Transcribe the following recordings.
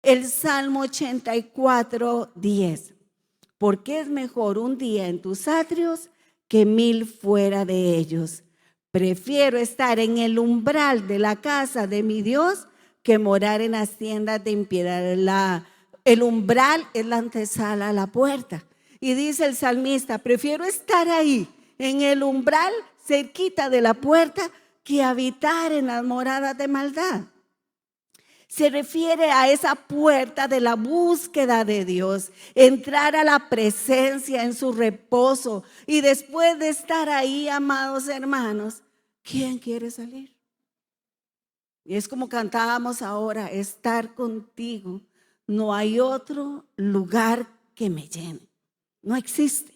el Salmo 84:10. Porque es mejor un día en tus atrios que 1000 fuera de ellos. Prefiero estar en el umbral de la casa de mi Dios que morar en las tiendas de impiedad. El umbral es la antesala a la puerta. Y dice el salmista, prefiero estar ahí, en el umbral, cerquita de la puerta, que habitar en las moradas de maldad. Se refiere a esa puerta de la búsqueda de Dios, entrar a la presencia en su reposo. Y después de estar ahí, amados hermanos, ¿quién quiere salir? Y es como cantábamos ahora, estar contigo. No hay otro lugar que me llene. No existe.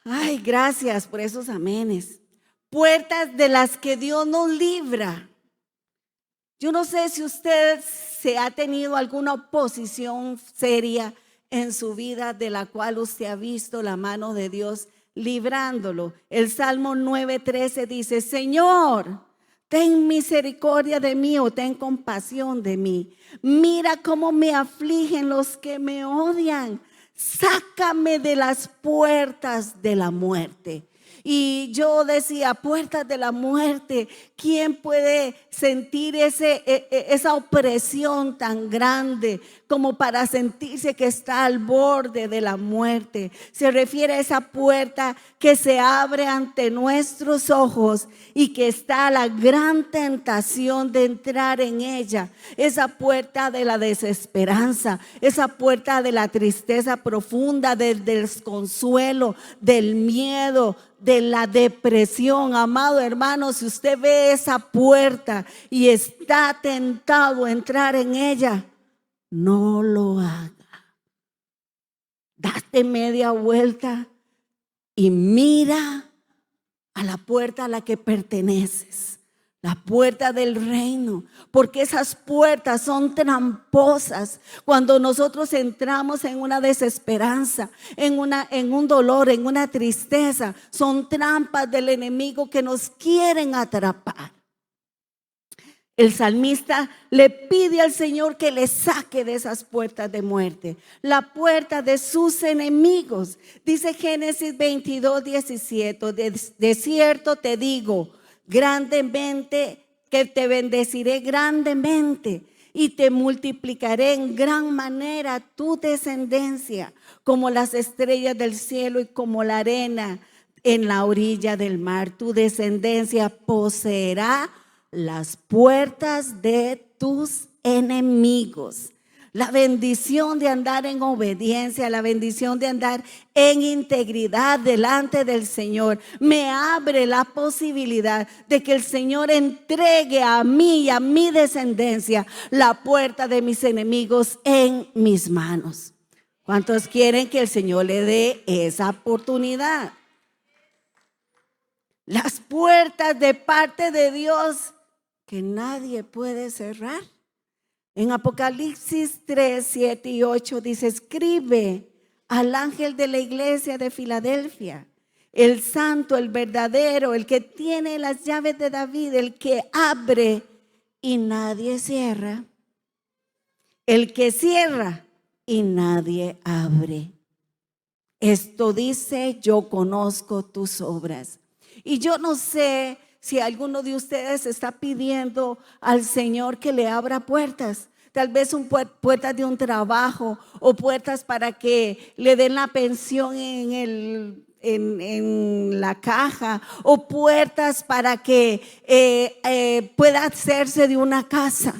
Ay, gracias por esos amenes. Puertas de las que Dios nos libra. Yo no sé si usted se ha tenido alguna oposición seria en su vida de la cual usted ha visto la mano de Dios librándolo. El Salmo 9:13 dice, Señor, ten misericordia de mí o ten compasión de mí. Mira cómo me afligen los que me odian. Sácame de las puertas de la muerte. Y yo decía, puertas de la muerte, ¿quién puede sentir esa opresión tan grande como para sentirse que está al borde de la muerte? Se refiere a esa puerta que se abre ante nuestros ojos y que está la gran tentación de entrar en ella. Esa puerta de la desesperanza, esa puerta de la tristeza profunda, del desconsuelo, del miedo, de la depresión. Amado hermano, si usted ve esa puerta y está tentado a entrar en ella, no lo haga. Date media vuelta y mira a la puerta a la que perteneces, la puerta del reino, porque esas puertas son tramposas. Cuando nosotros entramos en una desesperanza, en un dolor, en una tristeza, son trampas del enemigo que nos quieren atrapar. El salmista le pide al Señor que le saque de esas puertas de muerte, la puerta de sus enemigos. Dice Génesis 22:17, de cierto te digo, grandemente, que te bendeciré grandemente y te multiplicaré en gran manera tu descendencia, como las estrellas del cielo y como la arena en la orilla del mar. Tu descendencia poseerá las puertas de tus enemigos. La bendición de andar en obediencia, la bendición de andar en integridad delante del Señor, me abre la posibilidad de que el Señor entregue a mí y a mi descendencia la puerta de mis enemigos en mis manos. ¿Cuántos quieren que el Señor le dé esa oportunidad? Las puertas de parte de Dios que nadie puede cerrar. En Apocalipsis 3:7-8 dice, escribe al ángel de la iglesia de Filadelfia, el santo, el verdadero, el que tiene las llaves de David, el que abre y nadie cierra, el que cierra y nadie abre. Esto dice, yo conozco tus obras. Y yo no sé si alguno de ustedes está pidiendo al Señor que le abra puertas. Tal vez puertas de un trabajo o puertas para que le den la pensión en la caja, o puertas para que pueda hacerse de una casa.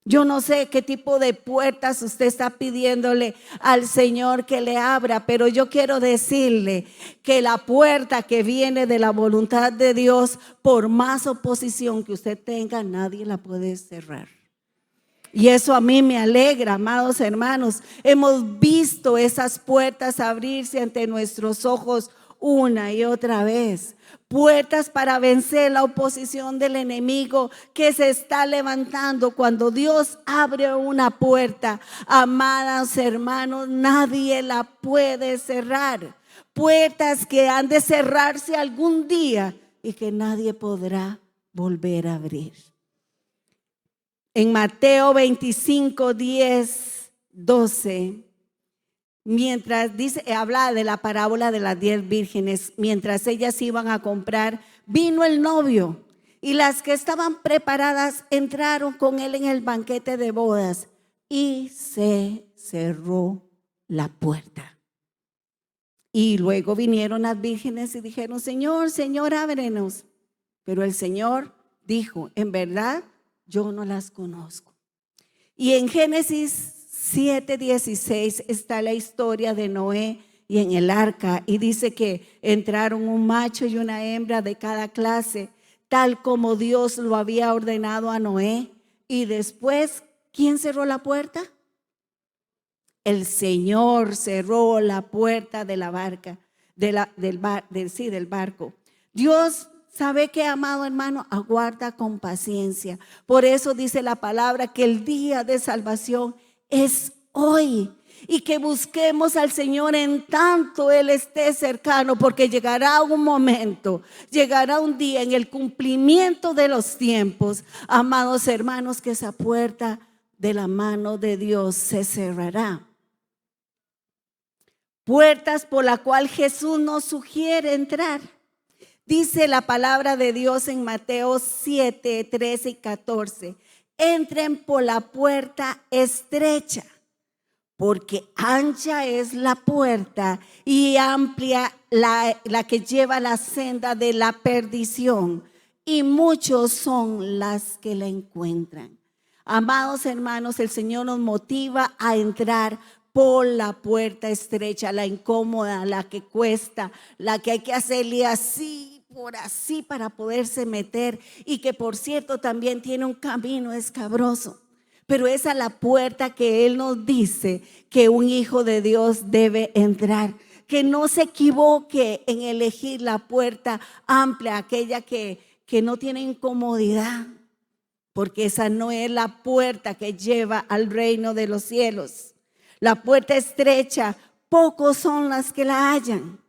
Yo no sé qué tipo de puertas usted está pidiéndole al Señor que le abra, pero yo quiero decirle que la puerta que viene de la voluntad de Dios, por más oposición que usted tenga, nadie la puede cerrar. Y eso a mí me alegra, amados hermanos. Hemos visto esas puertas abrirse ante nuestros ojos una y otra vez. Puertas para vencer la oposición del enemigo que se está levantando. Cuando Dios abre una puerta, amados hermanos, nadie la puede cerrar. Puertas que han de cerrarse algún día y que nadie podrá volver a abrir. En Mateo 25, 10, 12, mientras dice, habla de la parábola de las 10 vírgenes, mientras ellas iban a comprar, vino el novio y las que estaban preparadas entraron con él en el banquete de bodas y se cerró la puerta. Y luego vinieron las vírgenes y dijeron: Señor, Señor, ábrenos. Pero el Señor dijo: en verdad, yo no las conozco. Y en Génesis 7:16 está la historia de Noé y en el arca. Y dice que entraron un macho y una hembra de cada clase, tal como Dios lo había ordenado a Noé. Y después, ¿quién cerró la puerta? El Señor cerró la puerta de la barca, del barco. Dios sabe que, amado hermano, aguarda con paciencia. Por eso dice la palabra que el día de salvación es hoy. Y que busquemos al Señor en tanto Él esté cercano, porque llegará un momento, llegará un día en el cumplimiento de los tiempos, amados hermanos, que esa puerta de la mano de Dios se cerrará. Puertas por la cual Jesús nos sugiere entrar. Dice la palabra de Dios en Mateo 7, 13 y 14. Entren por la puerta estrecha, porque ancha es la puerta y amplia la que lleva la senda de la perdición, y muchos son las que la encuentran. Amados hermanos, el Señor nos motiva a entrar por la puerta estrecha, la incómoda, la que cuesta, la que hay que hacerle así, por así para poderse meter, y que por cierto también tiene un camino escabroso. Pero esa es la puerta que Él nos dice que un hijo de Dios debe entrar. Que no se equivoque en elegir la puerta amplia, aquella que no tiene incomodidad, porque esa no es la puerta que lleva al reino de los cielos. La puerta estrecha, pocos son las que la hallan.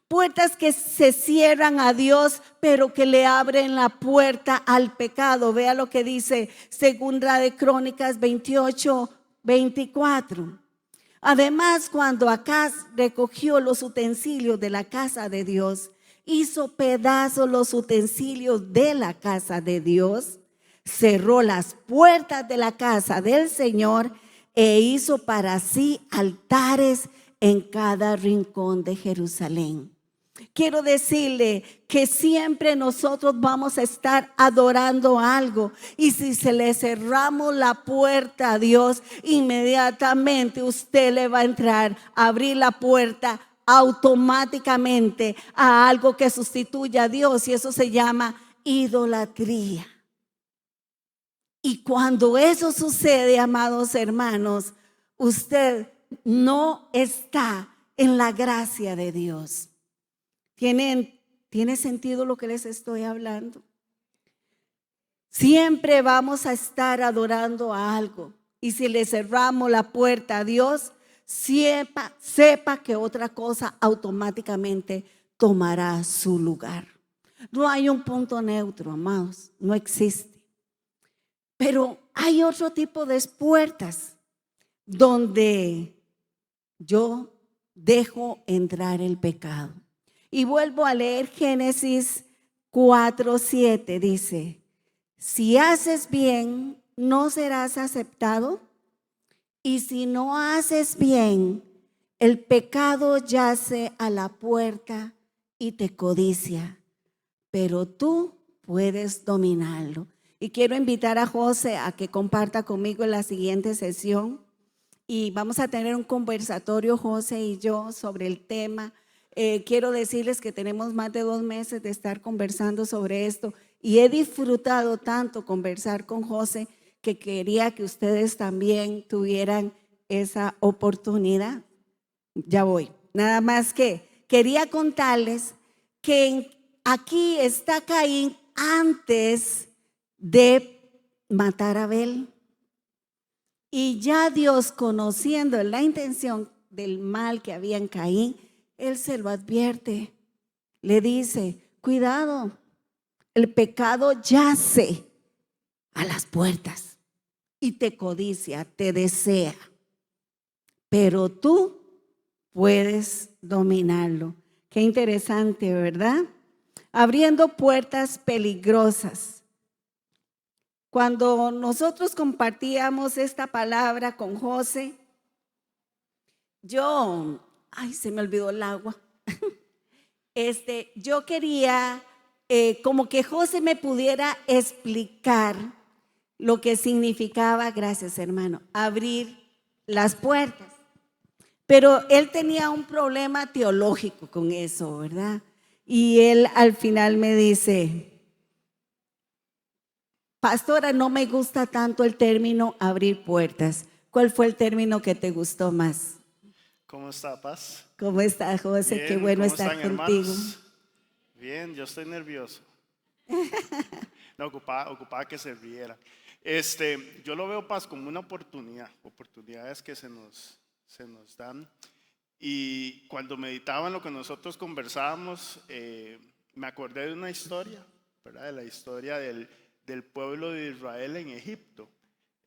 Puertas que se cierran a Dios, pero que le abren la puerta al pecado. Vea lo que dice Segunda de Crónicas 28, 24. Además, cuando Acaz recogió los utensilios de la casa de Dios, hizo pedazos los utensilios de la casa de Dios, cerró las puertas de la casa del Señor e hizo para sí altares en cada rincón de Jerusalén. Quiero decirle que siempre nosotros vamos a estar adorando algo, y si se le cerramos la puerta a Dios, inmediatamente usted le va a entrar, a abrir la puerta automáticamente a algo que sustituya a Dios, y eso se llama idolatría. Y cuando eso sucede, amados hermanos, usted no está en la gracia de Dios. ¿Tiene sentido lo que les estoy hablando? Siempre vamos a estar adorando a algo, y si le cerramos la puerta a Dios, sepa que otra cosa automáticamente tomará su lugar. No hay un punto neutro, amados, no existe. Pero hay otro tipo de puertas donde yo dejo entrar el pecado. Y vuelvo a leer Génesis 4:7, dice: si haces bien, no serás aceptado, y si no haces bien, el pecado yace a la puerta y te codicia, pero tú puedes dominarlo. Y quiero invitar a José a que comparta conmigo en la siguiente sesión, y vamos a tener un conversatorio, José y yo, sobre el tema. Quiero decirles que tenemos más de 2 meses de estar conversando sobre esto, y he disfrutado tanto conversar con José que quería que ustedes también tuvieran esa oportunidad. Ya voy. Nada más que quería contarles que aquí está Caín antes de matar a Abel. Y ya Dios, conociendo la intención del mal que había en Caín, Él se lo advierte. Le dice: cuidado, el pecado yace a las puertas. y te codicia, te desea, pero tú puedes dominarlo. Qué interesante, ¿verdad? Abriendo puertas peligrosas. Cuando nosotros compartíamos esta palabra con José, se me olvidó el agua. Yo quería como que José me pudiera explicar lo que significaba, gracias hermano, abrir las puertas. Pero él tenía un problema teológico con eso, ¿verdad? Y él al final me dice, pastora, no me gusta tanto el término abrir puertas. ¿Cuál fue el término que te gustó más? ¿Cómo está, Paz? ¿Cómo estás, José? Qué Bien, bueno ¿cómo estar están, contigo. hermanos? Bien, yo estoy nervioso. No, ocupaba que se riera. Yo lo veo, Paz, como una oportunidad, oportunidades que se nos dan. Y cuando meditaba en lo que nosotros conversábamos, me acordé de una historia, ¿verdad? De la historia del pueblo de Israel en Egipto.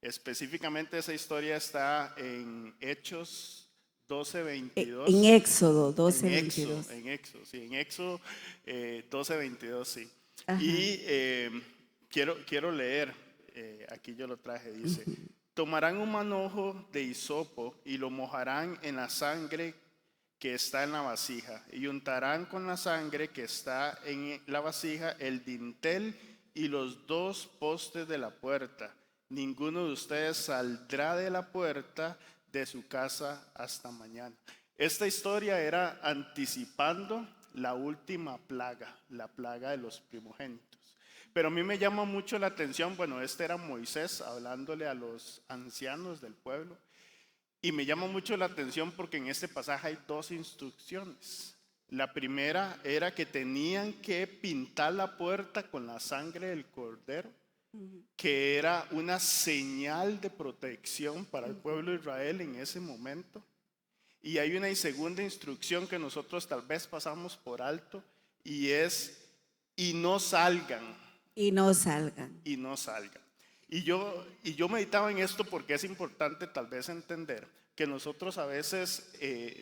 Específicamente esa historia está en Hechos 12:22. En Éxodo 12, En Éxodo, 22. en Éxodo 12:22, sí. Ajá. Y quiero leer, aquí yo lo traje, dice, tomarán un manojo de hisopo y lo mojarán en la sangre que está en la vasija, y untarán con la sangre que está en la vasija el dintel y los dos postes de la puerta. Ninguno de ustedes saldrá de la puerta de su casa hasta mañana. Esta historia era anticipando la última plaga, la plaga de los primogénitos. Pero a mí me llama mucho la atención, bueno, este era Moisés hablándole a los ancianos del pueblo. Y me llama mucho la atención porque en este pasaje hay dos instrucciones. La primera era que tenían que pintar la puerta con la sangre del cordero, que era una señal de protección para el pueblo de Israel en ese momento. Y hay una segunda instrucción que nosotros tal vez pasamos por alto y es, y no salgan. Y no salgan. Y no salgan. Y yo meditaba en esto porque es importante tal vez entender que nosotros a veces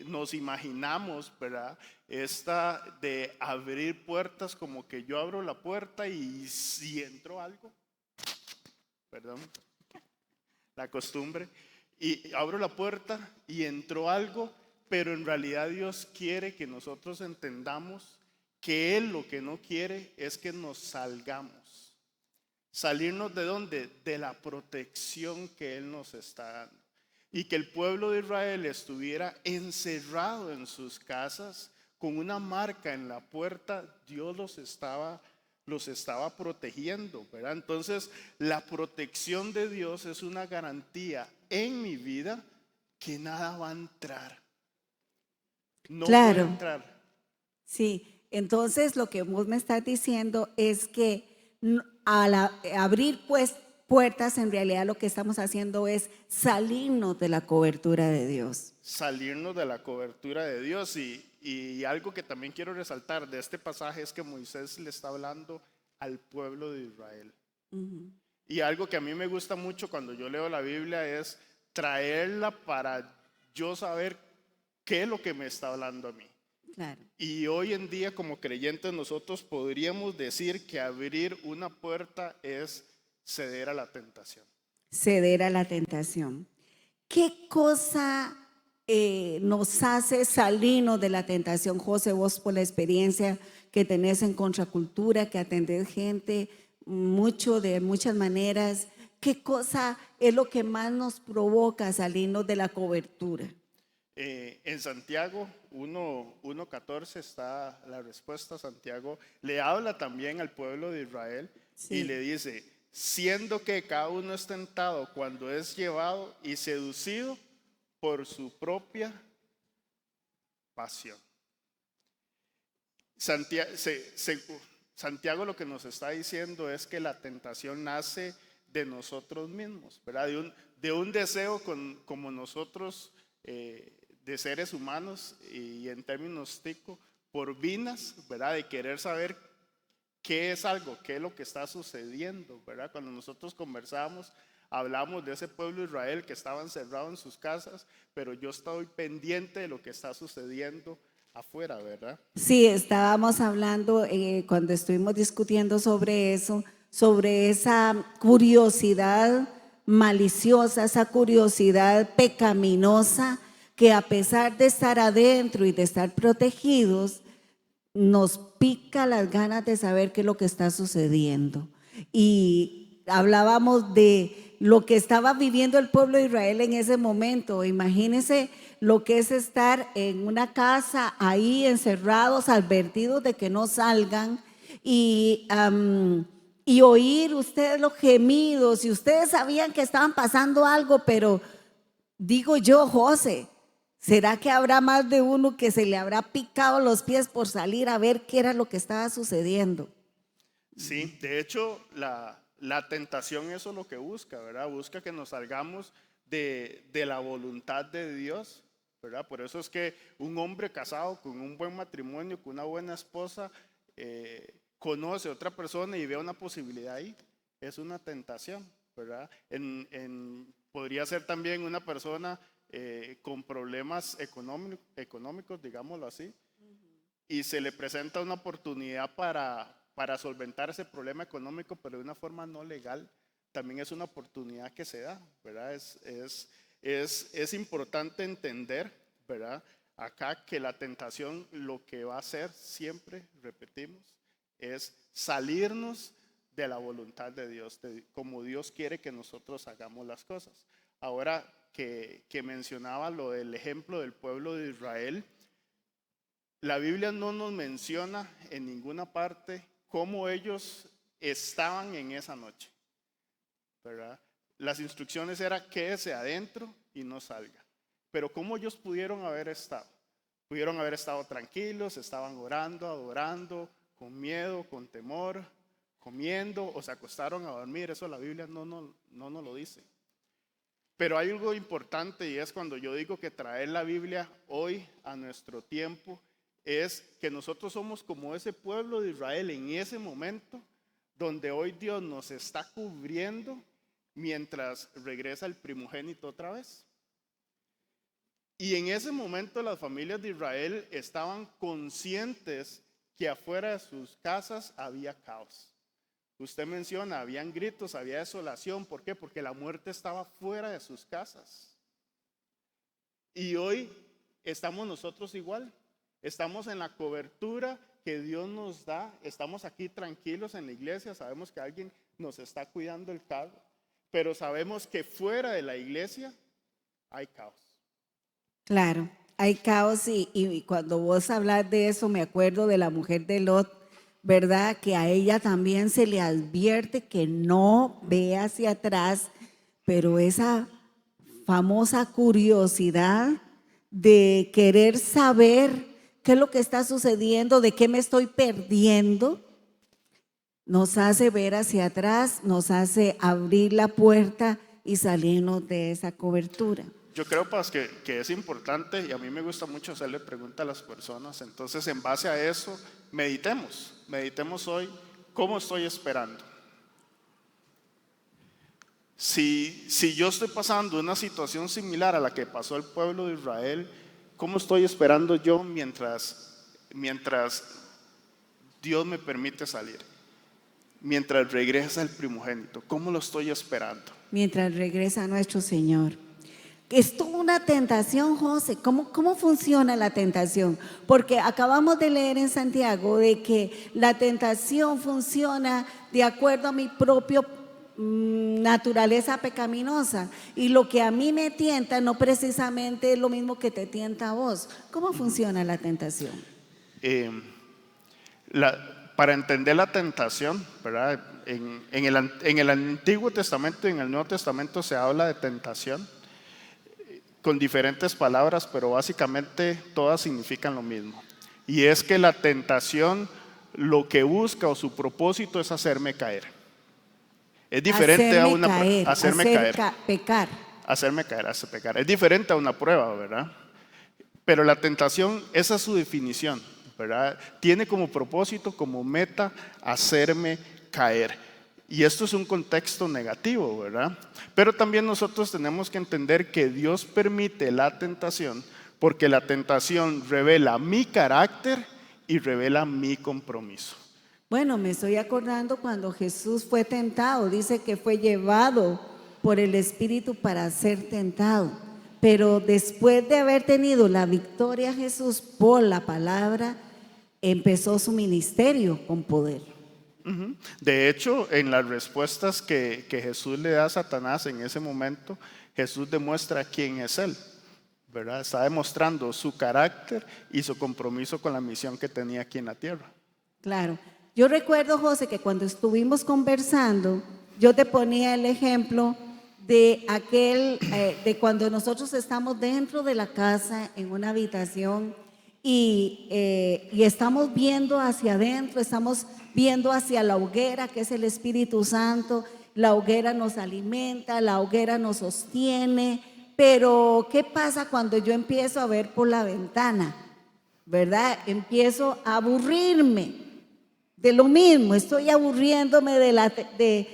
nos imaginamos, ¿verdad? Esta de abrir puertas como que yo abro la puerta y si entró algo, perdón, la costumbre, y abro la puerta y entró algo, pero en realidad Dios quiere que nosotros entendamos que Él lo que no quiere es que nos salgamos. Salirnos de dónde? De la protección que Él nos está dando. Y que el pueblo de Israel estuviera encerrado en sus casas con una marca en la puerta, Dios los estaba protegiendo, ¿verdad? Entonces, la protección de Dios es una garantía en mi vida que nada va a entrar. No puede Claro, entrar. sí. Entonces lo que vos me estás diciendo es que al abrir pues puertas, en realidad lo que estamos haciendo es salirnos de la cobertura de Dios. Salirnos de la cobertura de Dios. Y algo que también quiero resaltar de este pasaje es que Moisés le está hablando al pueblo de Israel. Y algo que a mí me gusta mucho cuando yo leo la Biblia es traerla para yo saber qué es lo que me está hablando a mí. Claro. Y hoy en día como creyentes nosotros podríamos decir que abrir una puerta es ceder a la tentación. Ceder a la tentación. ¿Qué cosa nos hace salirnos de la tentación, José, vos por la experiencia que tenés en contracultura, que atendés gente de muchas maneras? ¿Qué cosa es lo que más nos provoca salirnos de la cobertura? En Santiago 1:14 está la respuesta. Santiago le habla también al pueblo de Israel y le dice, siendo que cada uno es tentado cuando es llevado y seducido por su propia pasión. Santiago lo que nos está diciendo es que la tentación nace de nosotros mismos, ¿verdad? De un deseo como nosotros de seres humanos y en términos tico, por vinas, ¿verdad? De querer saber qué es algo, qué es lo que está sucediendo, ¿verdad? Cuando nosotros conversamos Hablamos de ese pueblo de Israel que estaba encerrado en sus casas, pero yo estoy pendiente de lo que está sucediendo afuera, ¿verdad? Sí, estábamos hablando cuando estuvimos discutiendo sobre eso, sobre esa curiosidad maliciosa, esa curiosidad pecaminosa, que a pesar de estar adentro y de estar protegidos, nos pica las ganas de saber qué es lo que está sucediendo. Y hablábamos de lo que estaba viviendo el pueblo de Israel en ese momento. Imagínense lo que es estar en una casa ahí encerrados, advertidos de que no salgan y oír ustedes los gemidos. Y ustedes sabían que estaban pasando algo, pero digo yo, José, ¿será que habrá más de uno que se le habrá picado los pies por salir a ver qué era lo que estaba sucediendo? Sí, de hecho, la tentación eso es lo que busca, ¿verdad? Busca que nos salgamos de la voluntad de Dios, ¿verdad? Por eso es que un hombre casado con un buen matrimonio, con una buena esposa, conoce a otra persona y ve una posibilidad ahí. Es una tentación, ¿verdad? Podría ser también una persona con problemas económicos, digámoslo así, y se le presenta una oportunidad para solventar ese problema económico, pero de una forma no legal. También es una oportunidad que se da, ¿verdad? Es importante entender, ¿verdad? Acá que la tentación lo que va a hacer siempre, repetimos, es salirnos de la voluntad de Dios, como Dios quiere que nosotros hagamos las cosas. Ahora que mencionaba lo del ejemplo del pueblo de Israel, la Biblia no nos menciona en ninguna parte cómo ellos estaban en esa noche, ¿verdad? Las instrucciones eran quédese adentro y no salga. Pero ¿cómo ellos pudieron haber estado? Pudieron haber estado tranquilos, estaban orando, adorando, con miedo, con temor, comiendo o se acostaron a dormir. Eso la Biblia no nos lo dice. Pero hay algo importante y es cuando yo digo que traer la Biblia hoy a nuestro tiempo, es que nosotros somos como ese pueblo de Israel en ese momento donde hoy Dios nos está cubriendo mientras regresa el primogénito otra vez. Y en ese momento las familias de Israel estaban conscientes que afuera de sus casas había caos. Usted menciona, habían gritos, había desolación. ¿Por qué? Porque la muerte estaba fuera de sus casas. Y hoy estamos nosotros igual. Estamos en la cobertura que Dios nos da. Estamos aquí tranquilos en la iglesia. Sabemos que alguien nos está cuidando el carro. Pero sabemos que fuera de la iglesia hay caos. Claro, hay caos y cuando vos hablas de eso me acuerdo de la mujer de Lot, ¿verdad? Que a ella también se le advierte que no ve hacia atrás, pero esa famosa curiosidad de querer saber qué es lo que está sucediendo, de qué me estoy perdiendo, nos hace ver hacia atrás, nos hace abrir la puerta y salirnos de esa cobertura. Yo creo, Paz, que es importante y a mí me gusta mucho hacerle preguntas a las personas. Entonces, en base a eso, meditemos hoy cómo estoy esperando. Si yo estoy pasando una situación similar a la que pasó el pueblo de Israel, ¿cómo estoy esperando yo mientras Dios me permite salir? Mientras regresa el primogénito, ¿cómo lo estoy esperando? Mientras regresa nuestro Señor. Es toda una tentación, José. ¿Cómo funciona la tentación? Porque acabamos de leer en Santiago de que la tentación funciona de acuerdo a mi propia naturaleza pecaminosa. Y lo que a mí me tienta no precisamente es lo mismo que te tienta a vos. ¿Cómo funciona la tentación? Para entender la tentación, ¿verdad? En el Antiguo Testamento y en el Nuevo Testamento se habla de tentación con diferentes palabras, pero básicamente todas significan lo mismo. Y es que la tentación lo que busca o su propósito es hacerme caer. Es diferente hacerme caer. Pecar. Hacerme caer, hacer pecar. Es diferente a una prueba, ¿verdad? Pero la tentación, esa es su definición, ¿verdad? Tiene como propósito, como meta, hacerme caer. Y esto es un contexto negativo, ¿verdad? Pero también nosotros tenemos que entender que Dios permite la tentación porque la tentación revela mi carácter y revela mi compromiso. Bueno, me estoy acordando cuando Jesús fue tentado, dice que fue llevado por el Espíritu para ser tentado. Pero después de haber tenido la victoria Jesús por la palabra, empezó su ministerio con poder. De hecho, en las respuestas que Jesús le da a Satanás en ese momento, Jesús demuestra quién es Él, ¿verdad? Está demostrando su carácter y su compromiso con la misión que tenía aquí en la tierra. Claro. Yo recuerdo, José, que cuando estuvimos conversando, yo te ponía el ejemplo de de cuando nosotros estamos dentro de la casa en una habitación y estamos viendo hacia adentro, estamos viendo hacia la hoguera, que es el Espíritu Santo. La hoguera nos alimenta, la hoguera nos sostiene, pero ¿qué pasa cuando yo empiezo a ver por la ventana? ¿Verdad? Empiezo a aburrirme de lo mismo, estoy aburriéndome de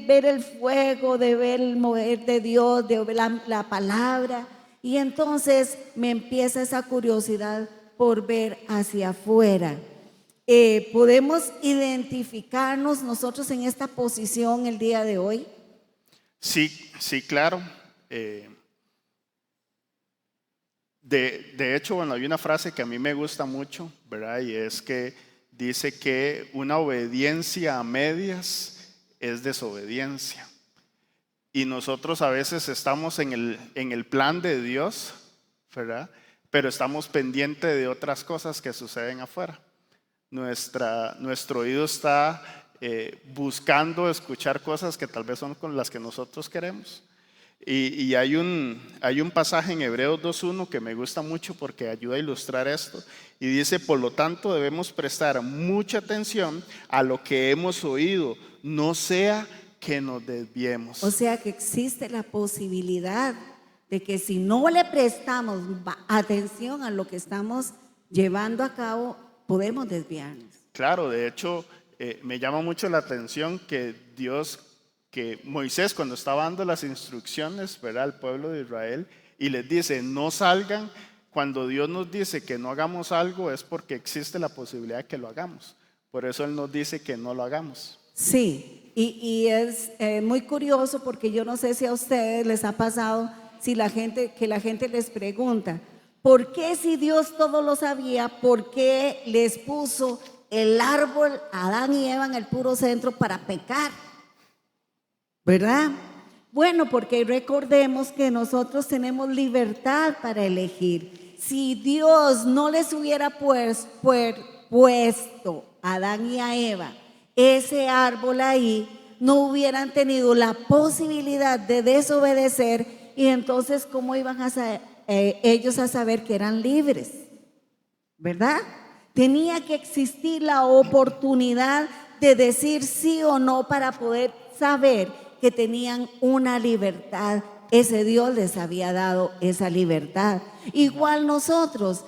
ver el fuego, de ver el mover de Dios, de ver la palabra, y entonces me empieza esa curiosidad por ver hacia afuera. ¿Podemos identificarnos nosotros en esta posición el día de hoy? Sí, sí, claro. De hecho, bueno, hay una frase que a mí me gusta mucho, ¿verdad? Y es que dice que una obediencia a medias es desobediencia. Y nosotros a veces estamos en el plan de Dios, ¿verdad? Pero estamos pendientes de otras cosas que suceden afuera. Nuestro oído está buscando escuchar cosas que tal vez son con las que nosotros queremos. Y hay un pasaje en Hebreos 2:1 que me gusta mucho porque ayuda a ilustrar esto. Y dice, por lo tanto debemos prestar mucha atención a lo que hemos oído, no sea que nos desviemos. O sea que existe la posibilidad de que si no le prestamos atención a lo que estamos llevando a cabo, podemos desviarnos. Claro, de hecho, me llama mucho la atención que Moisés, cuando estaba dando las instrucciones, ¿verdad?, al pueblo de Israel, y les dice, no salgan, cuando Dios nos dice que no hagamos algo es porque existe la posibilidad de que lo hagamos. Por eso Él nos dice que no lo hagamos. Sí, y es muy curioso porque yo no sé si a ustedes les ha pasado que la gente les pregunta, ¿por qué si Dios todo lo sabía, por qué les puso el árbol a Adán y Eva en el puro centro para pecar? ¿Verdad? Bueno, porque recordemos que nosotros tenemos libertad para elegir. Si Dios no les hubiera puesto a Adán y a Eva ese árbol ahí, no hubieran tenido la posibilidad de desobedecer, y entonces ¿cómo iban ellos a saber que eran libres? ¿Verdad? Tenía que existir la oportunidad de decir sí o no para poder saber que tenían una libertad. Ese Dios les había dado esa libertad. Igual nosotros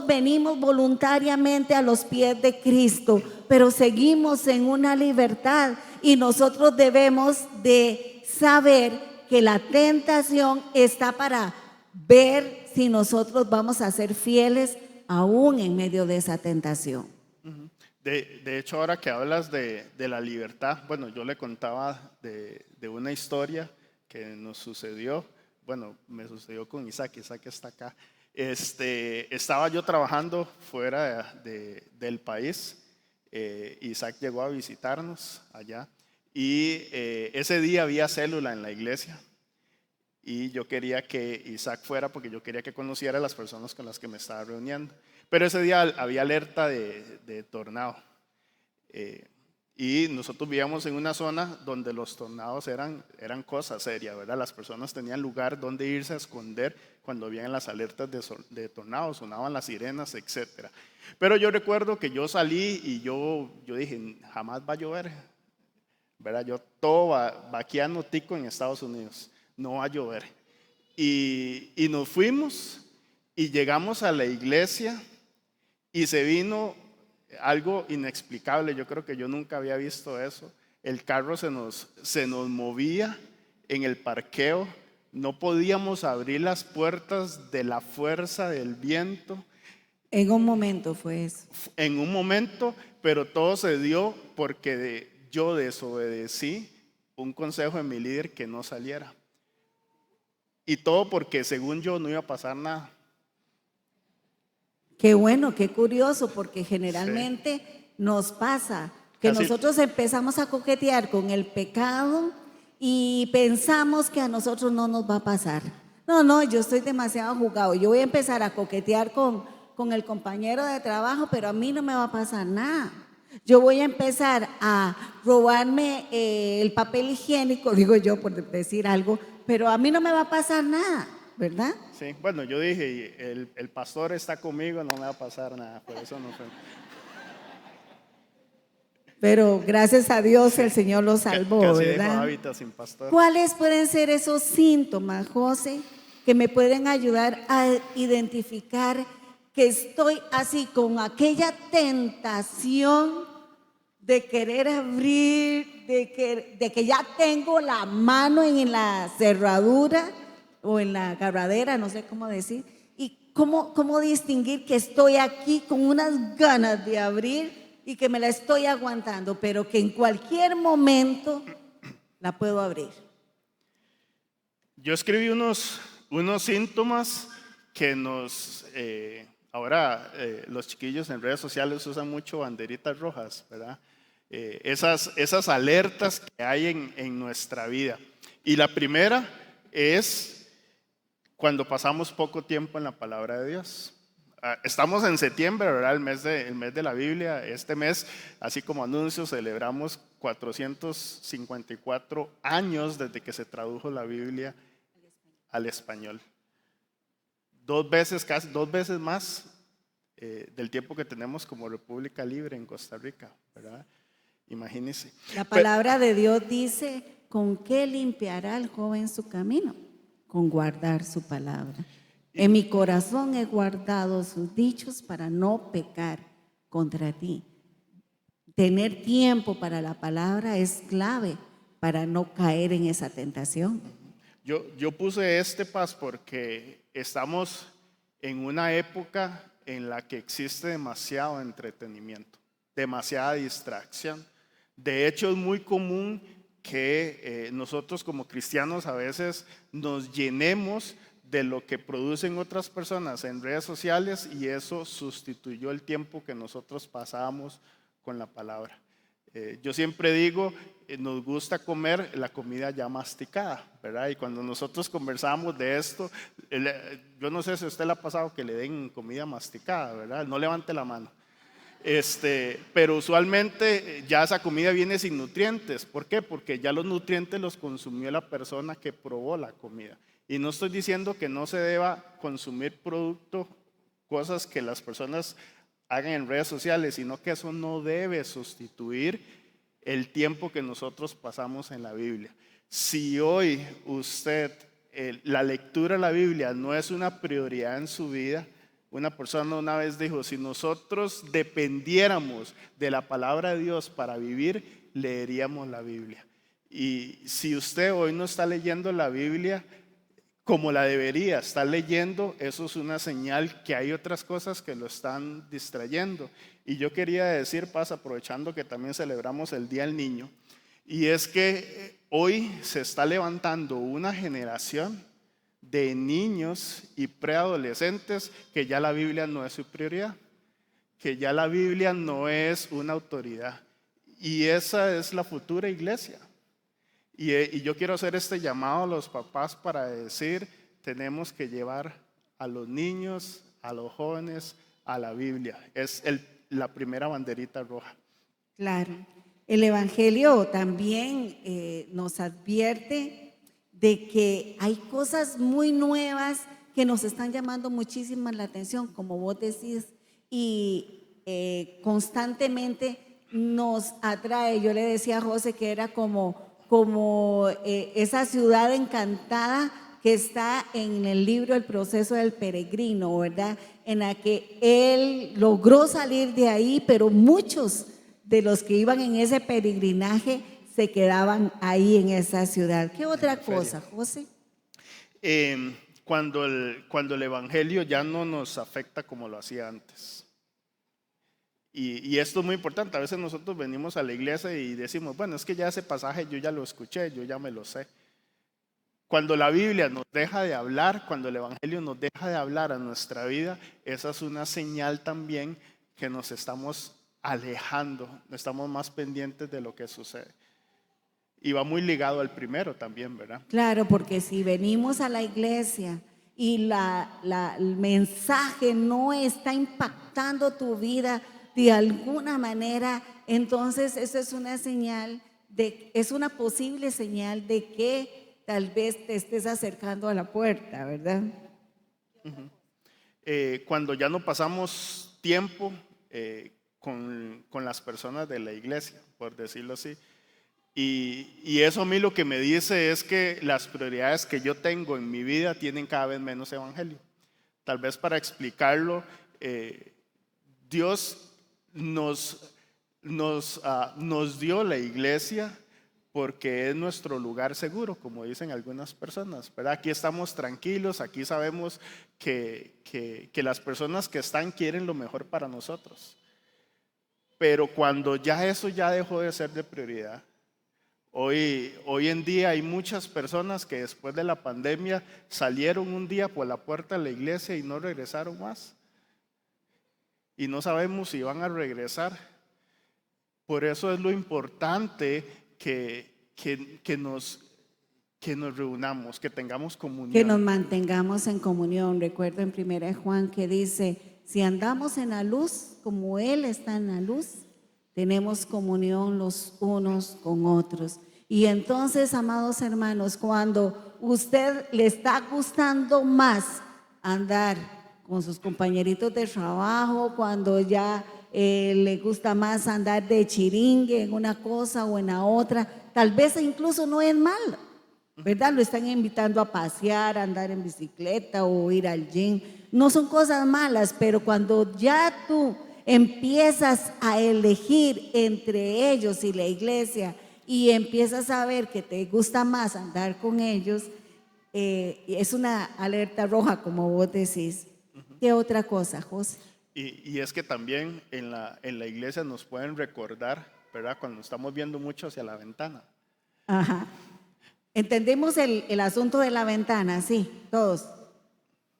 venimos voluntariamente a los pies de Cristo, pero seguimos en una libertad, y nosotros debemos de saber que la tentación está para ver si nosotros vamos a ser fieles aún en medio de esa tentación. De hecho, ahora que hablas de la libertad, bueno, yo le contaba de una historia que nos sucedió. Bueno, me sucedió con Isaac está acá. Estaba yo trabajando fuera del país. Isaac llegó a visitarnos allá y ese día había célula en la iglesia y yo quería que Isaac fuera porque yo quería que conociera a las personas con las que me estaba reuniendo. Pero ese día había alerta de tornado. Y nosotros vivíamos en una zona donde los tornados eran cosas serias, ¿verdad? Las personas tenían lugar donde irse a esconder cuando habían las alertas de tornados, sonaban las sirenas, etc. Pero yo recuerdo que yo salí y yo dije, jamás va a llover, ¿verdad? Yo todo vaquiano tico en Estados Unidos, no va a llover. Y nos fuimos y llegamos a la iglesia y se vino algo inexplicable. Yo creo que yo nunca había visto eso. el carro se nos movía en el parqueo, no podíamos abrir las puertas de la fuerza del viento. En un momento fue eso. En un momento, pero todo se dio porque yo desobedecí un consejo de mi líder que no saliera. Y todo porque según yo no iba a pasar nada. Qué bueno, qué curioso, porque generalmente nos pasa que Casi- nosotros empezamos a coquetear con el pecado y pensamos que a nosotros no nos va a pasar. No, yo estoy demasiado jugado. Yo voy a empezar a coquetear con el compañero de trabajo, pero a mí no me va a pasar nada. Yo voy a empezar a robarme el papel higiénico, digo yo por decir algo, pero a mí no me va a pasar nada, ¿verdad? Sí, bueno, yo dije, el pastor está conmigo, no me va a pasar nada, por eso no fue. Pero gracias a Dios el Señor lo salvó, Casi dejo ¿verdad? hábitat sin pastor. ¿Cuáles pueden ser esos síntomas, José, que me pueden ayudar a identificar que estoy así con aquella tentación de querer abrir, de que ya tengo la mano en la cerradura o en la agarradera, no sé cómo decir, y cómo distinguir que estoy aquí con unas ganas de abrir y que me la estoy aguantando, pero que en cualquier momento la puedo abrir? Yo escribí unos síntomas que ahora los chiquillos en redes sociales usan mucho banderitas rojas, ¿verdad? Esas alertas que hay en nuestra vida. Y la primera es cuando pasamos poco tiempo en la palabra de Dios. Estamos en septiembre, ¿verdad? El mes de la Biblia. Este mes, así como anuncio, celebramos 454 años desde que se tradujo la Biblia al español. Casi dos veces más del tiempo que tenemos como República Libre en Costa Rica, ¿verdad? Imagínense. La palabra de Dios dice, ¿con qué limpiará el joven su camino? Con guardar su palabra. En mi corazón he guardado sus dichos para no pecar contra ti. Tener tiempo para la palabra es clave para no caer en esa tentación. Yo puse Paz, porque estamos en una época en la que existe demasiado entretenimiento, demasiada distracción. De hecho, es muy común que nosotros como cristianos a veces nos llenemos de lo que producen otras personas en redes sociales y eso sustituyó el tiempo que nosotros pasábamos con la palabra. Yo siempre digo, nos gusta comer la comida ya masticada, ¿verdad? Y cuando nosotros conversamos de esto, yo no sé si a usted le ha pasado que le den comida masticada, ¿verdad? No levante la mano. Pero usualmente ya esa comida viene sin nutrientes. ¿Por qué? Porque ya los nutrientes los consumió la persona que probó la comida. Y no estoy diciendo que no se deba consumir cosas que las personas hagan en redes sociales, sino que eso no debe sustituir el tiempo que nosotros pasamos en la Biblia. Si hoy la lectura de la Biblia no es una prioridad en su vida, una persona una vez dijo, si nosotros dependiéramos de la palabra de Dios para vivir, leeríamos la Biblia. Y si usted hoy no está leyendo la Biblia como la debería estar leyendo, eso es una señal que hay otras cosas que lo están distrayendo. Y yo quería decir, aprovechando que también celebramos el Día del Niño, y es que hoy se está levantando una generación de niños y preadolescentes que ya la Biblia no es su prioridad, que ya la Biblia no es una autoridad. Y esa es la futura iglesia. Y yo quiero hacer este llamado a los papás para decir, tenemos que llevar a los niños, a los jóvenes, a la Biblia. Es la primera banderita roja. Claro. El Evangelio también nos advierte de que hay cosas muy nuevas que nos están llamando muchísimo la atención, como vos decís, y constantemente nos atrae. Yo le decía a José que era como esa ciudad encantada que está en el libro El proceso del peregrino, ¿verdad? En la que él logró salir de ahí, pero muchos de los que iban en ese peregrinaje se quedaban ahí en esa ciudad. ¿Qué otra la feria. cosa, José? Cuando el evangelio ya no nos afecta como lo hacía antes. Y esto es muy importante. A veces nosotros venimos a la iglesia y decimos, bueno, es que ya ese pasaje yo ya lo escuché, yo ya me lo sé. Cuando la Biblia nos deja de hablar, cuando el evangelio nos deja de hablar a nuestra vida, esa es una señal también que nos estamos alejando, estamos más pendientes de lo que sucede. Y va muy ligado al primero también, ¿verdad? Claro, porque si venimos a la iglesia y el mensaje no está impactando tu vida de alguna manera, entonces eso es una señal es una posible señal de que tal vez te estés acercando a la puerta, ¿verdad? Cuando ya no pasamos tiempo con las personas de la iglesia, por decirlo así. Y eso a mí lo que me dice es que las prioridades que yo tengo en mi vida tienen cada vez menos evangelio. Tal vez para explicarlo, Dios nos dio la iglesia porque es nuestro lugar seguro, como dicen algunas personas, ¿verdad? Aquí estamos tranquilos, aquí sabemos que las personas que están quieren lo mejor para nosotros. Pero cuando ya eso ya dejó de ser de prioridad, hoy en día hay muchas personas que después de la pandemia salieron un día por la puerta de la iglesia y no regresaron más. Y no sabemos si van a regresar. Por eso es lo importante que nos reunamos, que tengamos comunión. Que nos mantengamos en comunión. Recuerdo en 1 Juan que dice, si andamos en la luz, como Él está en la luz, tenemos comunión los unos con otros. Y entonces, amados hermanos, cuando usted le está gustando más andar con sus compañeritos de trabajo, cuando ya le gusta más andar de chiringue en una cosa o en la otra, tal vez incluso no es malo, ¿verdad? Lo están invitando a pasear, a andar en bicicleta o ir al gym. No son cosas malas, pero cuando ya tú empiezas a elegir entre ellos y la iglesia y empiezas a ver que te gusta más andar con ellos, es una alerta roja, como vos decís. ¿Qué otra cosa, José? Y es que también en la iglesia nos pueden recordar, ¿verdad? Cuando estamos viendo mucho hacia la ventana. Ajá. Entendemos el asunto de la ventana, sí, todos,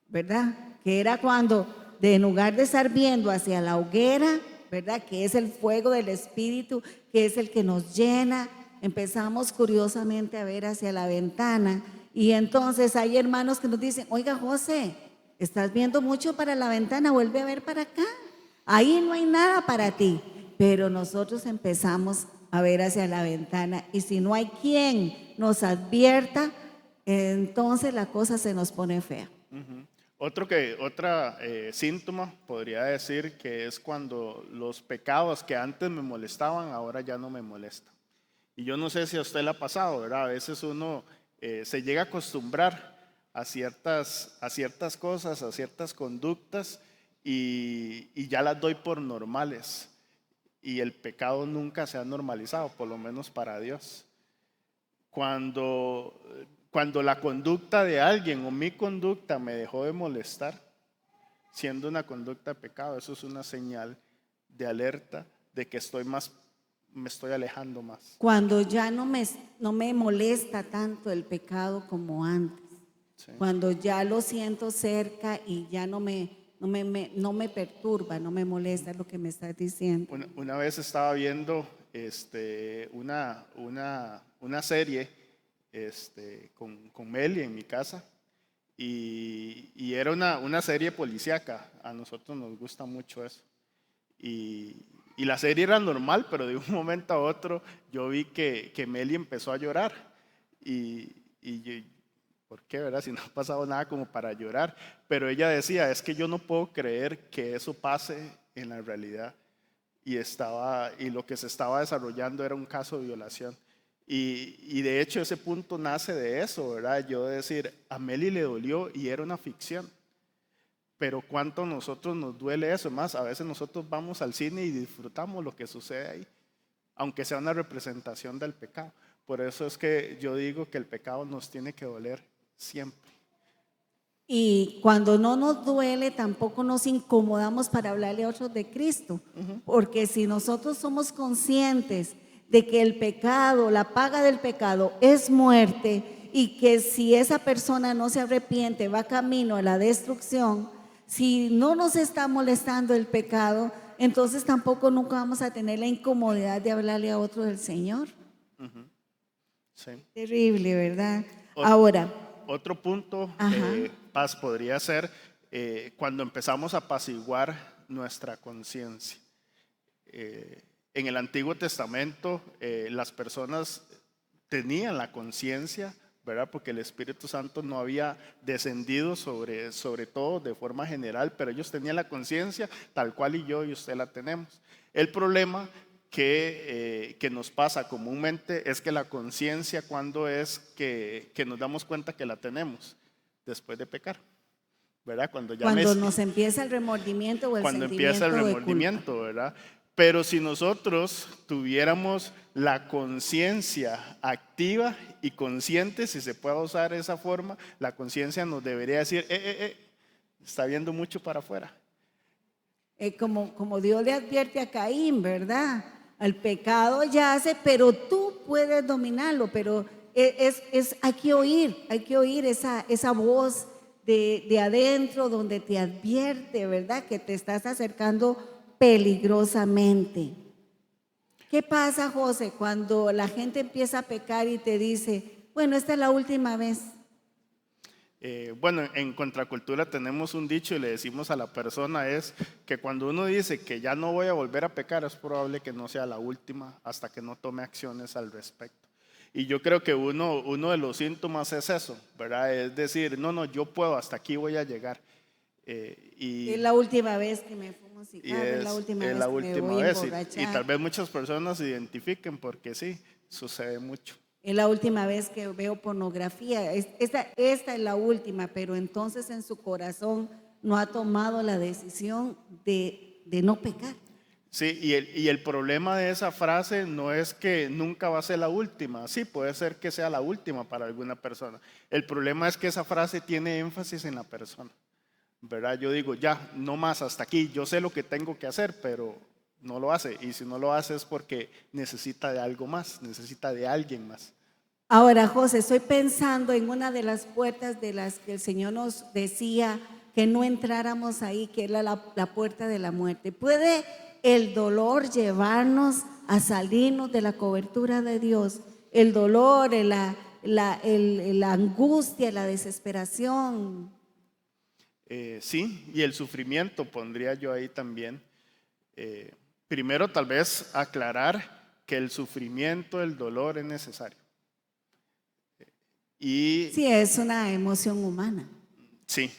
¿verdad? Que era cuando, en lugar de estar viendo hacia la hoguera, ¿verdad? Que es el fuego del Espíritu, que es el que nos llena, empezamos curiosamente a ver hacia la ventana. Y entonces hay hermanos que nos dicen, oiga, José, estás viendo mucho para la ventana, vuelve a ver para acá. Ahí no hay nada para ti. Pero nosotros empezamos a ver hacia la ventana y si no hay quien nos advierta, entonces la cosa se nos pone fea. Otra síntoma podría decir que es cuando los pecados que antes me molestaban ahora ya no me molestan. Y yo no sé si a usted le ha pasado, ¿verdad? A veces uno se llega a acostumbrar a ciertas cosas, a ciertas conductas y ya las doy por normales. Y el pecado nunca se ha normalizado, por lo menos para Dios. Cuando la conducta de alguien o mi conducta me dejó de molestar, siendo una conducta de pecado, eso es una señal de alerta de que me estoy alejando más. Cuando ya no me molesta tanto el pecado como antes. Sí. Cuando ya lo siento cerca y ya no me perturba, no me molesta lo que me estás diciendo. Una vez estaba viendo una serie con Meli en mi casa y era una serie policíaca. A nosotros nos gusta mucho eso. Y la serie era normal, pero de un momento a otro yo vi que Meli empezó a llorar. Y yo, ¿por qué, verdad? Si no ha pasado nada como para llorar. Pero ella decía, es que yo no puedo creer que eso pase en la realidad. Y lo que se estaba desarrollando era un caso de violación. Y de hecho ese punto nace de eso, ¿verdad? Yo decir, a Meli le dolió y era una ficción. Pero cuánto a nosotros nos duele eso. Más, a veces nosotros vamos al cine y disfrutamos lo que sucede ahí. aunque sea una representación del pecado. Por eso es que yo digo que el pecado nos tiene que doler siempre. Y cuando no nos duele, tampoco nos incomodamos para hablarle a otros de Cristo. Porque si nosotros somos conscientes de que el pecado, la paga del pecado es muerte, y que si esa persona no se arrepiente va camino a la destrucción, si no nos está molestando el pecado, entonces tampoco nunca vamos a tener la incomodidad de hablarle a otro del Señor. Sí. Terrible, ¿verdad? Ot- Ahora, Otro punto, Ajá. Paz, podría ser cuando empezamos a apaciguar nuestra conciencia. En el Antiguo Testamento las personas tenían la conciencia, ¿verdad? Porque el Espíritu Santo no había descendido sobre todo de forma general, pero ellos tenían la conciencia tal cual y yo y usted la tenemos. El problema que nos pasa comúnmente es que la conciencia, cuando es que nos damos cuenta que la tenemos después de pecar, ¿verdad? cuando nos empieza el remordimiento o el cuando empieza el sentimiento de culpa. remordimiento, ¿verdad? Pero si nosotros tuviéramos la conciencia activa y consciente, si se puede usar esa forma, la conciencia nos debería decir, está viendo mucho para afuera. Como Dios le advierte a Caín, ¿verdad? Al pecado yace, pero tú puedes dominarlo, pero hay que oír esa voz de adentro donde te advierte, ¿verdad? Que te estás acercando peligrosamente. ¿Qué pasa, José, cuando la gente empieza a pecar y te dice, bueno, esta es la última vez? Bueno, en Contracultura tenemos un dicho y le decimos a la persona es que cuando uno dice que ya no voy a volver a pecar, es probable que no sea la última hasta que no tome acciones al respecto. Y yo creo que uno de los síntomas es eso, ¿verdad? Es decir, no, yo puedo, hasta aquí voy a llegar. Es la última vez que me fumo cigarro, es la última vez que me voy a emborrachar. Y tal vez muchas personas se identifiquen porque sí, sucede mucho. Es la última vez que veo pornografía, esta es la última, pero entonces en su corazón no ha tomado la decisión de no pecar. Sí, y el problema de esa frase no es que nunca va a ser la última. Sí, puede ser que sea la última para alguna persona. El problema es que esa frase tiene énfasis en la persona, ¿verdad? Yo digo, ya, no más, hasta aquí. Yo sé lo que tengo que hacer, pero no lo hace. Y si no lo hace es porque necesita de algo más, necesita de alguien más. Ahora, José, estoy pensando en una de las puertas de las que el Señor nos decía que no entráramos ahí, que era la puerta de la muerte. ¿Puede el dolor llevarnos a salirnos de la cobertura de Dios? El dolor, la angustia, la desesperación. Sí, y el sufrimiento pondría yo ahí también. Primero, tal vez aclarar que el sufrimiento, el dolor es necesario. Sí, es una emoción humana. Sí,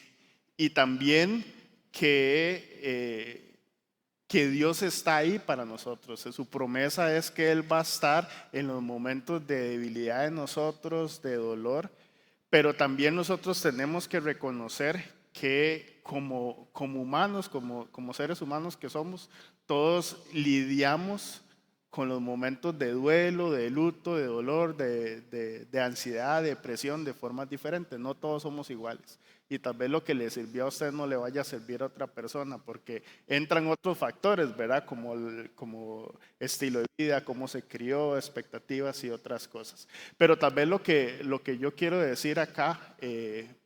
y también que Dios está ahí para nosotros. Su promesa es que Él va a estar en los momentos de debilidad de nosotros, de dolor, pero también nosotros tenemos que reconocer que como humanos, como seres humanos que somos, todos lidiamos con los momentos de duelo, de luto, de dolor, de ansiedad, de depresión, de formas diferentes. No todos somos iguales. Y tal vez lo que le sirvió a usted no le vaya a servir a otra persona, porque entran otros factores, ¿verdad? Como estilo de vida, cómo se crió, expectativas y otras cosas. Pero tal vez lo que yo quiero decir acá,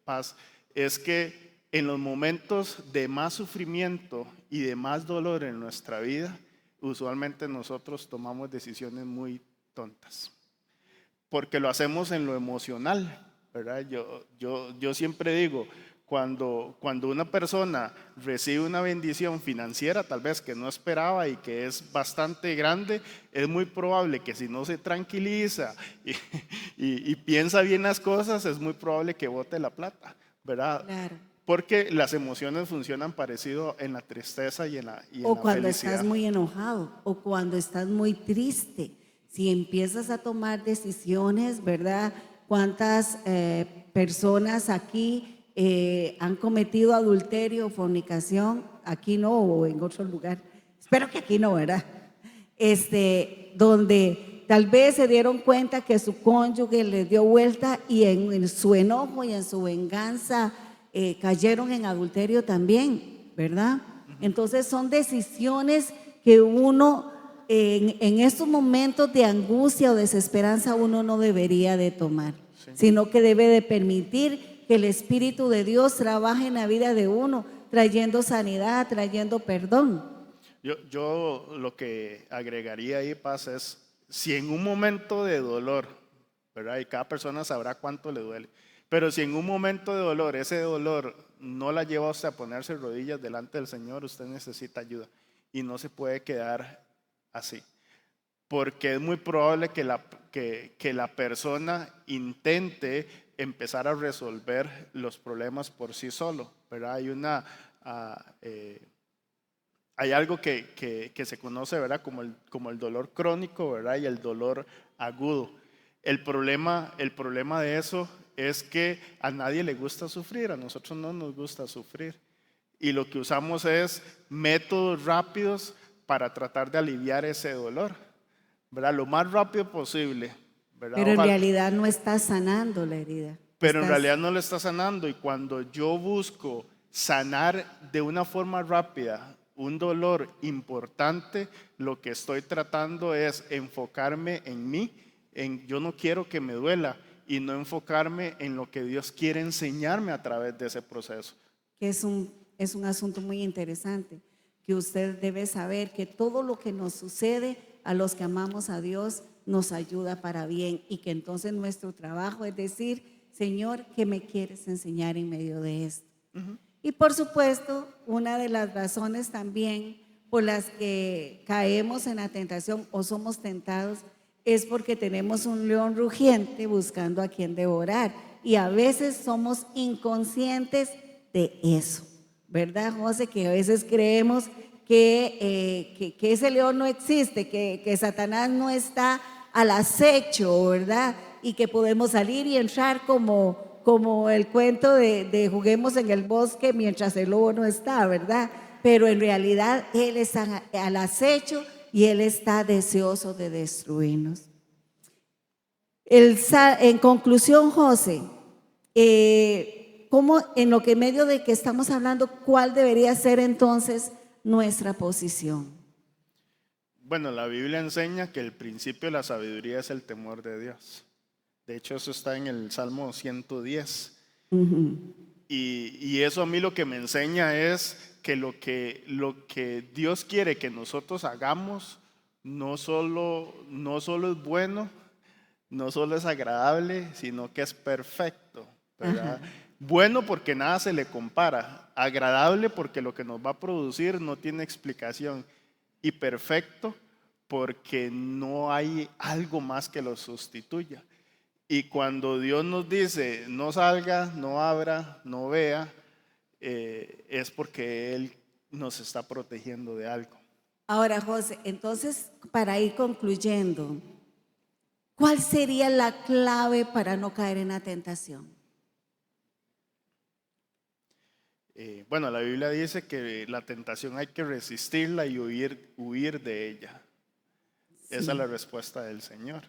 Paz, es que en los momentos de más sufrimiento y de más dolor en nuestra vida, usualmente nosotros tomamos decisiones muy tontas, porque lo hacemos en lo emocional, ¿verdad? Yo siempre digo, cuando una persona recibe una bendición financiera, tal vez que no esperaba y que es bastante grande, es muy probable que si no se tranquiliza y piensa bien las cosas, es muy probable que bote la plata, ¿verdad? Claro. Porque las emociones funcionan parecido en la tristeza y en la felicidad. O cuando estás muy enojado, o cuando estás muy triste. Si empiezas a tomar decisiones, ¿verdad? ¿Cuántas personas aquí han cometido adulterio, fornicación? Aquí no, o en otro lugar. Espero que aquí no, ¿verdad? donde tal vez se dieron cuenta que su cónyuge les dio vuelta y en su enojo y en su venganza cayeron en adulterio también, ¿verdad? Entonces son decisiones que uno en estos momentos de angustia o desesperanza uno no debería de tomar, sino que debe de permitir que el Espíritu de Dios trabaje en la vida de uno, trayendo sanidad, trayendo perdón. Yo lo que agregaría ahí, Paz, es si en un momento de dolor, ¿verdad? Y cada persona sabrá cuánto le duele, pero si en un momento de dolor, ese dolor no la lleva a usted a ponerse rodillas delante del Señor, usted necesita ayuda y no se puede quedar así, porque es muy probable que la persona intente empezar a resolver los problemas por sí solo, ¿verdad? Hay algo que se conoce, ¿verdad? Como el dolor crónico, ¿verdad? Y el dolor agudo. El problema de eso es que a nadie le gusta sufrir, a nosotros no nos gusta sufrir. Y lo que usamos es métodos rápidos para tratar de aliviar ese dolor, ¿verdad? Lo más rápido posible, ¿verdad? Pero en Ojalá. realidad no está sanando la herida. Pero en realidad no le está sanando, y cuando yo busco sanar de una forma rápida un dolor importante, lo que estoy tratando es enfocarme en mí, yo no quiero que me duela, y no enfocarme en lo que Dios quiere enseñarme a través de ese proceso. Que es un asunto muy interesante, que usted debe saber que todo lo que nos sucede a los que amamos a Dios nos ayuda para bien, y que entonces nuestro trabajo es decir, Señor, ¿qué me quieres enseñar en medio de esto? Y por supuesto, una de las razones también por las que caemos en la tentación o somos tentados es porque tenemos un león rugiente buscando a quien devorar, y a veces somos inconscientes de eso, ¿verdad, José? Que a veces creemos que ese león no existe, que Satanás no está al acecho, ¿verdad? Y que podemos salir y entrar como el cuento de juguemos en el bosque mientras el lobo no está, ¿verdad? Pero en realidad Él está al acecho y Él está deseoso de destruirnos. En conclusión, José, ¿cómo en lo que medio de que estamos hablando, cuál debería ser entonces nuestra posición? Bueno, la Biblia enseña que el principio de la sabiduría es el temor de Dios. De hecho, eso está en el Salmo 110. Y eso a mí lo que me enseña es que lo que Dios quiere que nosotros hagamos no solo es bueno, no solo es agradable, sino que es perfecto, ¿verdad? Bueno porque nada se le compara, agradable porque lo que nos va a producir no tiene explicación, y perfecto porque no hay algo más que lo sustituya. Y cuando Dios nos dice no salga, no abra, no vea, es porque Él nos está protegiendo de algo. Ahora, José, entonces, para ir concluyendo, ¿cuál sería la clave para no caer en la tentación? Bueno, la Biblia dice que la tentación hay que resistirla y huir de ella. Sí. Esa es la respuesta del Señor.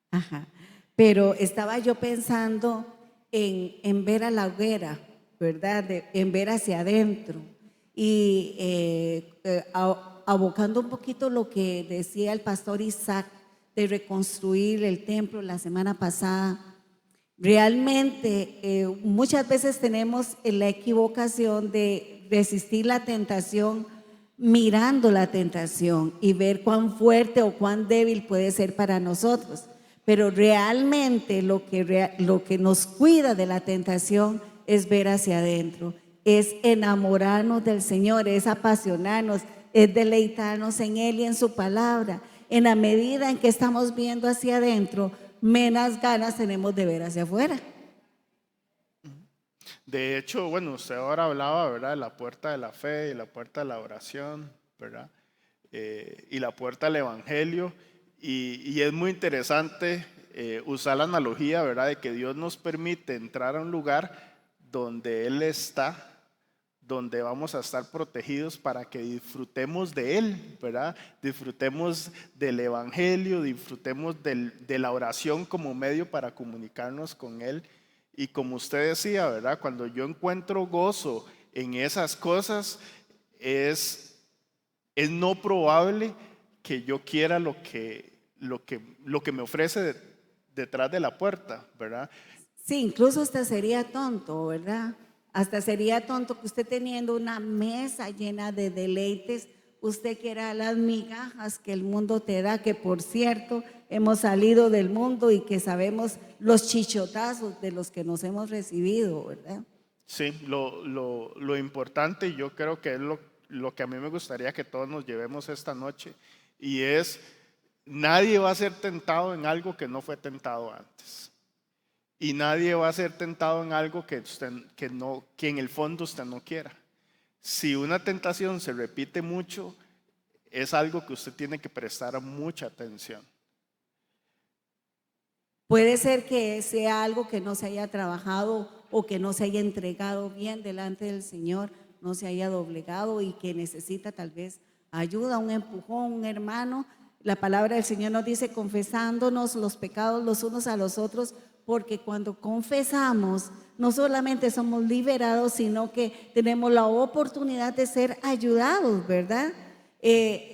Ajá. Pero estaba yo pensando en ver a la hoguera, ¿verdad? En ver hacia adentro y abocando un poquito lo que decía el pastor Isaac de reconstruir el templo la semana pasada. Realmente muchas veces tenemos la equivocación de resistir la tentación mirando la tentación y ver cuán fuerte o cuán débil puede ser para nosotros. Pero realmente lo que nos cuida de la tentación es ver hacia adentro, es enamorarnos del Señor, es apasionarnos, es deleitarnos en Él y en su palabra. En la medida en que estamos viendo hacia adentro, menos ganas tenemos de ver hacia afuera. De hecho, bueno, usted ahora hablaba, ¿verdad?, de la puerta de la fe y la puerta de la oración, ¿verdad? Y la puerta del evangelio. Y es muy interesante usar la analogía, ¿verdad?, de que Dios nos permite entrar a un lugar donde Él está, donde vamos a estar protegidos para que disfrutemos de Él, ¿verdad? Disfrutemos del Evangelio, disfrutemos de la oración como medio para comunicarnos con Él. Y como usted decía, ¿verdad? Cuando yo encuentro gozo en esas cosas, es no probable que yo quiera lo que me ofrece detrás de la puerta, ¿verdad? Sí, incluso hasta sería tonto, ¿verdad? Hasta sería tonto que usted teniendo una mesa llena de deleites, usted quiera las migajas que el mundo te da, que por cierto hemos salido del mundo y que sabemos los chichotazos de los que nos hemos recibido, ¿verdad? Sí, lo importante, yo creo que es lo que a mí me gustaría que todos nos llevemos esta noche, y es: nadie va a ser tentado en algo que no fue tentado antes. Y nadie va a ser tentado en algo que en el fondo usted no quiera. Si una tentación se repite mucho, es algo que usted tiene que prestar mucha atención. Puede ser que sea algo que no se haya trabajado o que no se haya entregado bien delante del Señor, no se haya doblegado y que necesita tal vez ayuda, un empujón, un hermano. La palabra del Señor nos dice: confesándonos los pecados los unos a los otros, porque cuando confesamos no solamente somos liberados, sino que tenemos la oportunidad de ser ayudados, ¿verdad?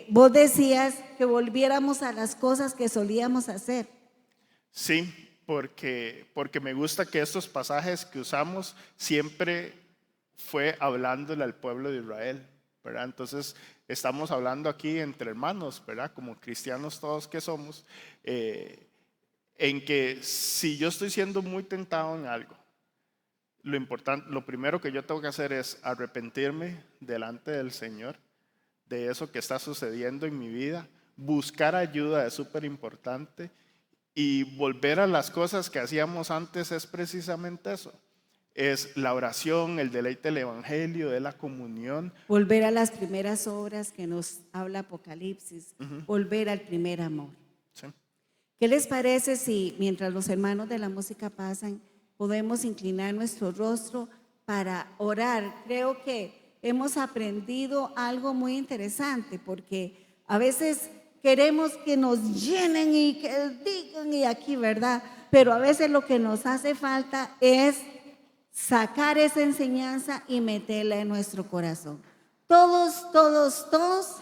Vos decías que volviéramos a las cosas que solíamos hacer. Sí, porque me gusta que estos pasajes que usamos siempre fue hablándole al pueblo de Israel, ¿verdad? Entonces estamos hablando aquí entre hermanos, ¿verdad? Como cristianos todos que somos, en que si yo estoy siendo muy tentado en algo, lo primero que yo tengo que hacer es arrepentirme delante del Señor de eso que está sucediendo en mi vida. Buscar ayuda es súper importante, y volver a las cosas que hacíamos antes es precisamente eso. Es la oración, el deleite del Evangelio, de la comunión. Volver a las primeras obras que nos habla Apocalipsis, volver al primer amor. Sí. ¿Qué les parece si mientras los hermanos de la música pasan, podemos inclinar nuestro rostro para orar? Creo que hemos aprendido algo muy interesante, porque a veces queremos que nos llenen y que digan y aquí, ¿verdad? Pero a veces lo que nos hace falta es sacar esa enseñanza y meterla en nuestro corazón. Todos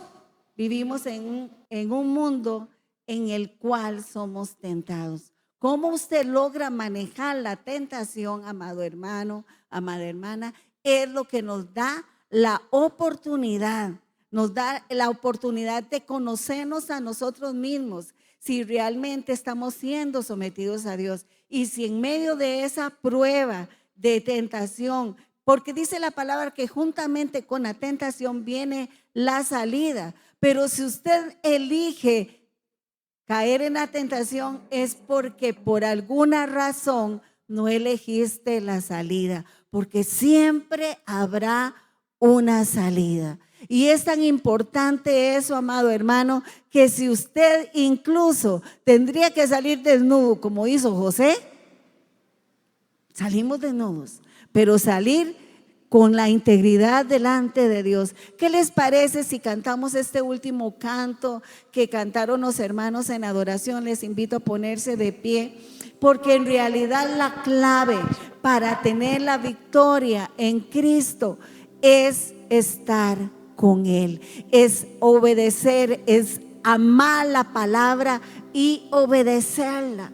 vivimos en un mundo en el cual somos tentados. ¿Cómo usted logra manejar la tentación, amado hermano, amada hermana? Es lo que nos da la oportunidad. Nos da la oportunidad de conocernos a nosotros mismos, si realmente estamos siendo sometidos a Dios. Y si en medio de esa prueba de tentación, porque dice la palabra que juntamente con la tentación viene la salida, pero si usted elige caer en la tentación, es porque por alguna razón no elegiste la salida, porque siempre habrá una salida. Y es tan importante eso, amado hermano, que si usted incluso tendría que salir desnudo como hizo José, salimos desnudos, pero salir con la integridad delante de Dios. ¿Qué les parece si cantamos este último canto que cantaron los hermanos en adoración? Les invito a ponerse de pie, porque en realidad la clave para tener la victoria en Cristo es estar con Él, es obedecer, es amar la palabra y obedecerla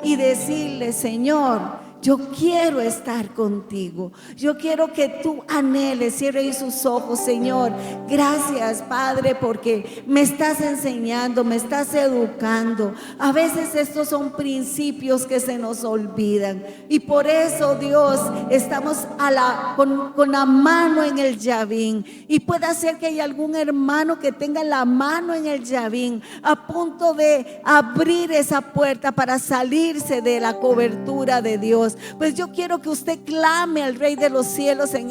y decirle: Señor, yo quiero estar contigo. Yo quiero que tú anheles, cierre sus ojos. Señor, gracias, Padre, porque me estás enseñando, me estás educando. A veces estos son principios que se nos olvidan. Y por eso, Dios, estamos con la mano en el llavín. Y puede ser que haya algún hermano que tenga la mano en el llavín, a punto de abrir esa puerta para salirse de la cobertura de Dios. Pues yo quiero que usted clame al Rey de los cielos en